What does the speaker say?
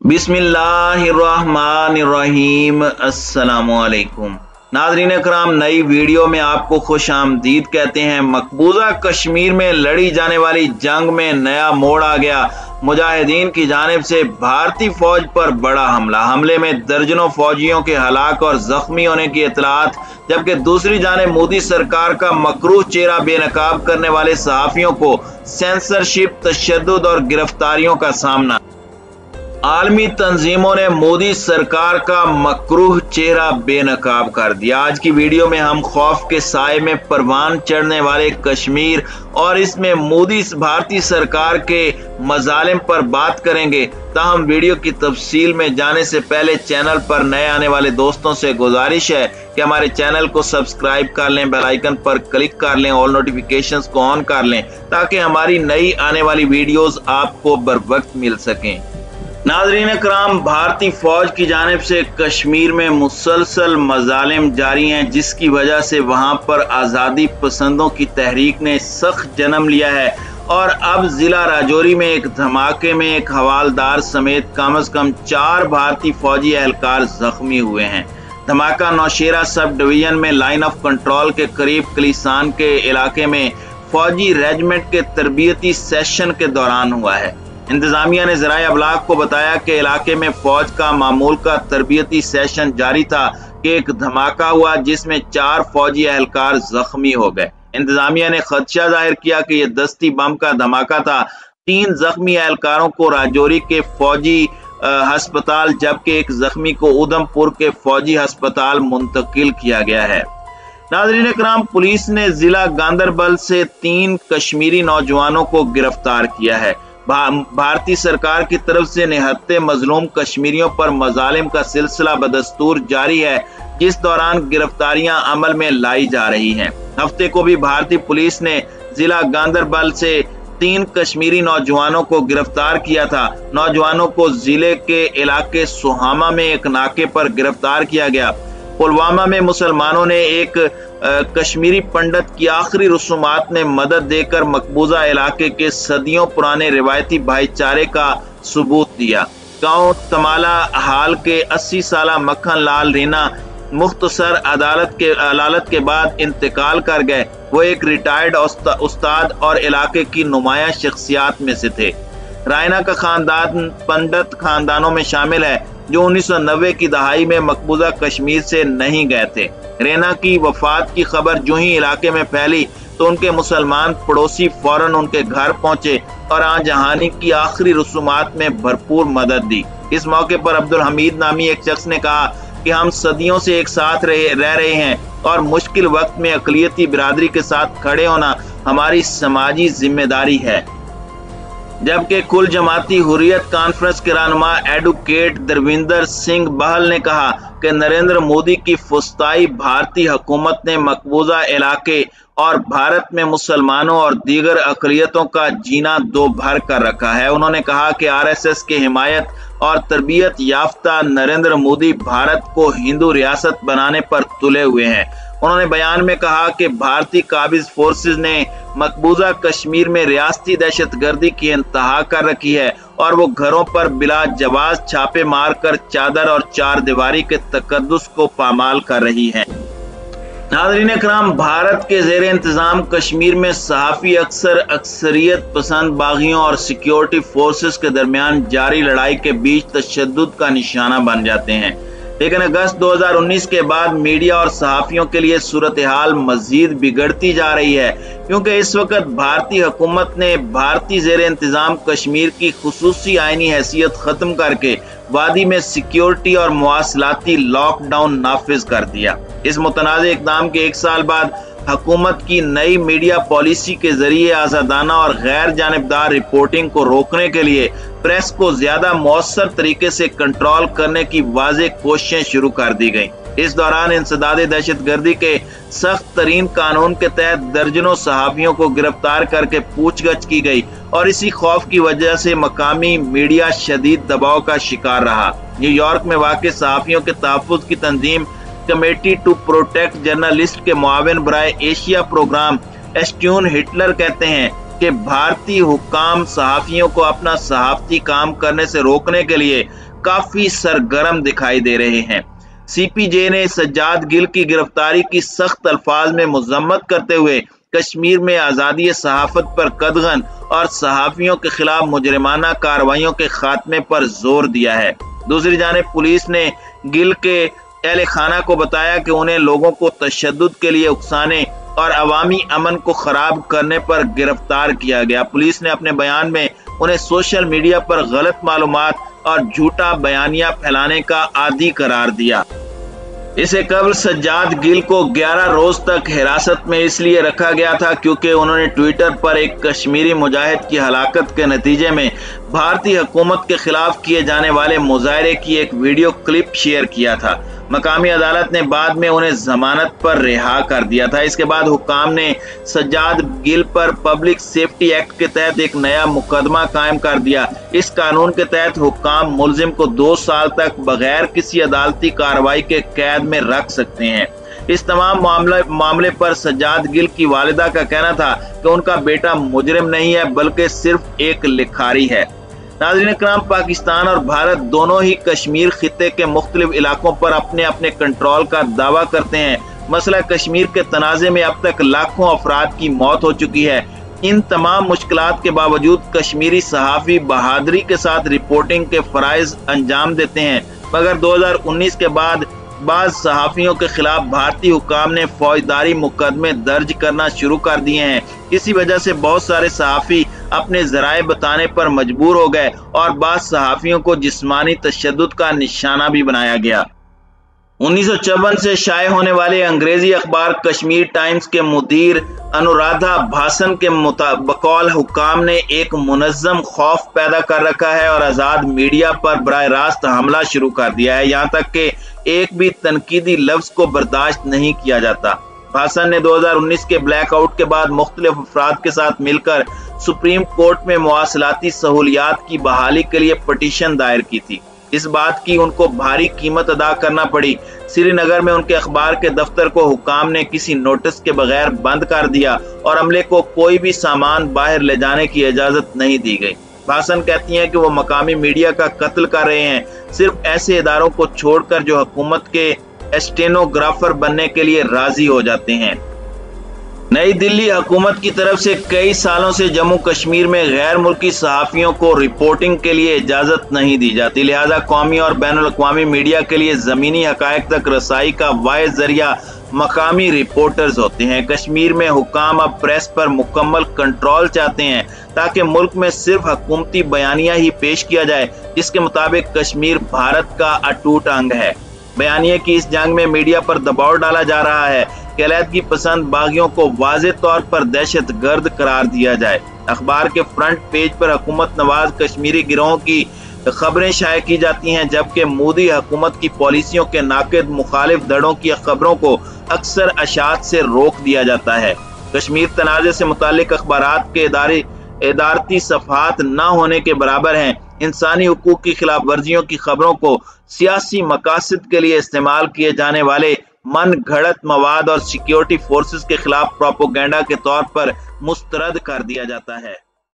बिस्मिल्लाहिर्रहमानिर्रहीम। अस्सलामुअलैकुम नाज़रीन कराम, नई वीडियो में आपको खुश आमदीद कहते हैं। मकबूजा कश्मीर में लड़ी जाने वाली जंग में नया मोड़ आ गया। मुजाहिदीन की जानिब से भारतीय फौज पर बड़ा हमले में दर्जनों फौजियों के हलाक और जख्मी होने की इतलात, जबकि दूसरी जानिब मोदी सरकार का मकरूह चेहरा बेनकाब करने वाले सहाफियों को सेंसरशिप, तशद्दुद और गिरफ्तारियों का सामना। आलमी तंजीमों ने मोदी सरकार का मकरूह चेहरा बेनकाब कर दिया। आज की वीडियो में हम खौफ के साए में परवान चढ़ने वाले कश्मीर और इसमें मोदी भारतीय सरकार के मजालिम पर बात करेंगे। ताहम वीडियो की तफसील में जाने से पहले चैनल पर नए आने वाले दोस्तों से गुजारिश है कि हमारे चैनल को सब्सक्राइब कर लें, बेल आइकन पर क्लिक कर लें, ऑल नोटिफिकेशंस को ऑन कर लें ताकि हमारी नई आने वाली वीडियोस आपको बर वक्त मिल सकें। नाज़रीन कराम, भारतीय फौज की जानिब से कश्मीर में मुसलसल मजालिम जारी हैं, जिसकी वजह से वहां पर आज़ादी पसंदों की तहरीक ने सख्त जन्म लिया है। और अब जिला राजौरी में एक धमाके में एक हवालदार समेत कम से कम 4 भारतीय फौजी एहलकार जख्मी हुए हैं। धमाका नौशेरा सब डिवीजन में लाइन ऑफ कंट्रोल के करीब कलीसान के इलाके में फौजी रेजिमेंट के तरबियती सेशन के दौरान हुआ है। इंतजामिया ने ज़राए अबलाग को बताया कि इलाके में फौज का मामूल का तरबियती सेशन जारी था कि एक धमाका हुआ जिसमें 4 फौजी एहलकार जख्मी हो गए। इंतजामिया ने खदशा जाहिर किया कि यह दस्ती बम का धमाका था। 3 जख्मी एहलकारों को राजौरी के फौजी अस्पताल जबकि एक जख्मी को उधमपुर के फौजी अस्पताल मुंतकिल किया गया है। नाज़रीन कराम, पुलिस ने जिला गांदरबल से 3 कश्मीरी नौजवानों को गिरफ्तार किया है। भारतीय सरकार की तरफ से निहत्ते मजलूम कश्मीरियों पर मजालिम का सिलसिला बदस्तूर जारी है, जिस दौरान गिरफ्तारियां अमल में लाई जा रही हैं। हफ्ते को भी भारतीय पुलिस ने जिला गांदरबल से 3 कश्मीरी नौजवानों को गिरफ्तार किया था। नौजवानों को जिले के इलाके सुहामा में एक नाके पर गिरफ्तार किया गया। पुलवामा में मुसलमानों ने एक कश्मीरी पंडित की आखिरी रसूमात में मदद देकर मकबूजा इलाके के सदियों पुराने रिवायती भाईचारे का सबूत दिया। गांव तमाला हाल के 80 साला मक्खन लाल रीना मुख्तसर अदालत के बाद इंतकाल कर गए। वो एक रिटायर्ड उस्ताद और इलाके की नुमाया शख्सियात में से थे। रायना का खानदान पंडित खानदानों में शामिल है जो 1990 की दहाई में मकबूजा कश्मीर से नहीं गए थे। रैना की वफात की खबर जो ही इलाके में फैली तो उनके मुसलमान पड़ोसी फौरन उनके घर पहुंचे और आजहानी की आखिरी रसूमात में भरपूर मदद दी। इस मौके पर अब्दुल हमीद नामी एक शख्स ने कहा कि हम सदियों से एक साथ रह रहे हैं और मुश्किल वक्त में अक़लियती बिरादरी के साथ खड़े होना हमारी समाजी जिम्मेदारी है। जबकि कुल जमाती हुर्रियत कॉन्फ्रेंस के रहनुमा एडवोकेट दरविंदर सिंह बहल ने कहा कि नरेंद्र मोदी की फुस्ताई भारतीय हुकूमत ने मकबूजा इलाके और भारत में मुसलमानों और दीगर अक़लियतों का जीना दो भर कर रखा है। उन्होंने कहा कि आरएसएस के हिमायत और तरबियत याफ्ता नरेंद्र मोदी भारत को हिंदू रियासत बनाने पर तुले हुए हैं। उन्होंने बयान में कहा कि भारतीय काबिज फोर्सेज ने मकबूजा कश्मीर में रियासती दहशतगर्दी की इंतहा कर रखी है और वो घरों पर बिला जवाज छापे मारकर चादर और चार दीवारी के तकद्दुस को पामाल कर रही है। नाज़रीन कराम, भारत के ज़ेर इंतजाम कश्मीर में सहाफ़ी अक्सर अक्सरियत पसंद बागियों और सिक्योरिटी फोर्सेस के दरमियान जारी लड़ाई के बीच तशद्दुद का निशाना बन जाते हैं। लेकिन अगस्त 2019 के बाद मीडिया और सहाफ़ियों के लिए सूरत हाल मजीद बिगड़ती जा रही है, क्योंकि इस वक्त भारतीय हुकूमत ने भारतीय ज़ेर इंतजाम कश्मीर की खुसूसी आईनी हैसियत ख़त्म करके वादी में सिक्योरिटी और मुवासलाती लॉकडाउन नाफिज कर दिया। इस मुतनाज़ इक़दाम के 1 साल बाद हुकूमत की नई मीडिया पॉलिसी के जरिए आज़ादाना और गैर जानिबदार रिपोर्टिंग को रोकने के लिए प्रेस को ज्यादा मौसर तरीके से कंट्रोल करने की वाज़ेह कोशिशें शुरू कर दी गई। इस दौरान इंसदाद दहशतगर्दी के सख्त तरीन कानून के तहत दर्जनों सहाफ़ियों को गिरफ्तार करके पूछगछ की गई और इसी खौफ की वजह से मकामी मीडिया शदीद दबाव का शिकार रहा। न्यूयॉर्क में वाक़ सहाफ़ियों के तहफ़्फ़ुज़ की तंजीम कमेटी टू प्रोटेक्ट जर्नलिस्ट के मुआविन बराए एशिया प्रोग्राम एस्ट्यून हिटलर कहते हैं कि भारतीय हुक्काम सहाफियों को अपना सहाफती काम करने से रोकने के लिए काफी सरगर्म दिखाई दे रहे हैं। सीपीजे ने सज्जाद गिल की गिरफ्तारी की सख्त अल्फाज में मजम्मत करते हुए कश्मीर में आज़ादी सहाफत पर कदगन और सहाफियों के खिलाफ मुजरिमाना कार्रवाइयों के खात्मे पर जोर दिया है। दूसरी जानिब पुलिस ने गिल के अहले खाना को बताया कि उन्हें लोगों को तशद्दुद के लिए उकसाने और अवामी अमन को खराब करने पर गिरफ्तार किया गया। पुलिस ने अपने बयान में उन्हें सोशल मीडिया पर गलत मालूमात और झूठा बयानिया फैलाने का आदी करार दिया। इससे कबल सज्जाद गिल को 11 रोज तक हिरासत में इसलिए रखा गया था क्योंकि उन्होंने ट्विटर पर एक कश्मीरी मुजाहिद की हलाकत के नतीजे में भारतीय हुकूमत के खिलाफ किए जाने वाले मुजाहरे की एक वीडियो क्लिप शेयर किया था। मकामी अदालत ने बाद में उन्हें जमानत पर रिहा कर दिया था। इसके बाद हुक्काम ने सज्जाद गिल पर पब्लिक सेफ्टी एक्ट के तहत एक नया मुकदमा कायम कर दिया। इस कानून के तहत हुक्काम मुलजिम को 2 साल तक बगैर किसी अदालती कार्रवाई के कैद में रख सकते हैं। इस तमाम मामले पर सज्जाद गिल की वालिदा का कहना था कि उनका बेटा मुजरिम नहीं है बल्कि सिर्फ एक लिखारी है। नाज़रीन इकराम, पाकिस्तान और भारत दोनों ही कश्मीर खित्ते के मुख्तलिफ इलाकों पर अपने अपने कंट्रोल का दावा करते हैं। मसला कश्मीर के तनाज़े में अब तक लाखों अफराद की मौत हो चुकी है। इन तमाम मुश्किलात के बावजूद कश्मीरी सहाफ़ी बहादुरी के साथ रिपोर्टिंग के फ़राइज़ अंजाम देते हैं, मगर 2019 के बाद बाज़ सहाफ़ियों के खिलाफ भारतीय हुक्काम ने फौजदारी मुकदमे दर्ज करना शुरू कर दिए हैं। इसी वजह से बहुत सारे सहाफ़ी अपने ज़राए बताने पर मजबूर हो गए और बाज़ सहाफ़ियों को जिस्मानी तशद्दुद का निशाना भी बनाया गया। 1954 से शाये होने वाले अंग्रेजी अखबार कश्मीर टाइम्स के मुदीर अनुराधा भासन के बकौल हुक्काम ने एक मुनज़्ज़म खौफ पैदा कर रखा है और आज़ाद मीडिया पर बराह रास्त हमला शुरू कर दिया है। यहाँ तक कि एक भी तनकीदी लफ्ज़ को बर्दाश्त नहीं किया जाता। भासन ने 2019 के ब्लैकआउट के बाद मुख्तलिफ अफराद के साथ मिलकर सुप्रीम कोर्ट में मवासलाती सहूलियात की बहाली के लिए पटिशन दायर की थी। इस बात की उनको भारी कीमत अदा करना पड़ी। श्रीनगर में उनके अखबार के दफ्तर को हुक्काम ने किसी नोटिस के बगैर बंद कर दिया और अमले को कोई भी सामान बाहर ले जाने की इजाजत नहीं दी गई। भासन कहती हैं कि वो मकामी मीडिया का कत्ल कर रहे हैं, सिर्फ ऐसे इदारों को छोड़कर जो हुकूमत के स्टेनोग्राफर बनने के लिए राजी हो जाते हैं। नई दिल्ली हुकूमत की तरफ से कई सालों से जम्मू कश्मीर में गैर मुल्की सहाफ़ियों को रिपोर्टिंग के लिए इजाज़त नहीं दी जाती, लिहाजा कौमी और बैनुल अक़वामी मीडिया के लिए ज़मीनी हक़ाइक़ तक रसाई का वाहिद ज़रिया मकामी रिपोर्टर्स होते हैं। कश्मीर में हुक्काम अब प्रेस पर मुकम्मल कंट्रोल चाहते हैं ताकि मुल्क में सिर्फ हुकूमती बयानिया ही पेश किया जाए, जिसके मुताबिक कश्मीर भारत का अटूट अंग है। बयानिए की इस जंग में मीडिया पर दबाव डाला जा रहा है कि अलहदगी पसंद बागियों को वाज़ेह तौर पर दहशत गर्द करार दिया जाए। अखबार के फ्रंट पेज पर हुकूमत नवाज कश्मीरी गिरोह की खबरें शाये की जाती हैं, जबकि मोदी हुकूमत की पॉलिसियों के नाक़िद मुखालिफ धड़ों की खबरों को अक्सर अशात से रोक दिया जाता है। कश्मीर तनाज़े से मुतालिक अखबारात के इदारती सफ़हात न होने के बराबर हैं। इंसानी हुकूक की खिलाफ वर्जियों की खबरों को सियासी मकासद के लिए इस्तेमाल किए जाने वाले मन घड़त मवाद और सिक्योरिटी फोर्सेस के खिलाफ प्रोपोगेंडा के तौर पर मुस्तरद कर दिया जाता है।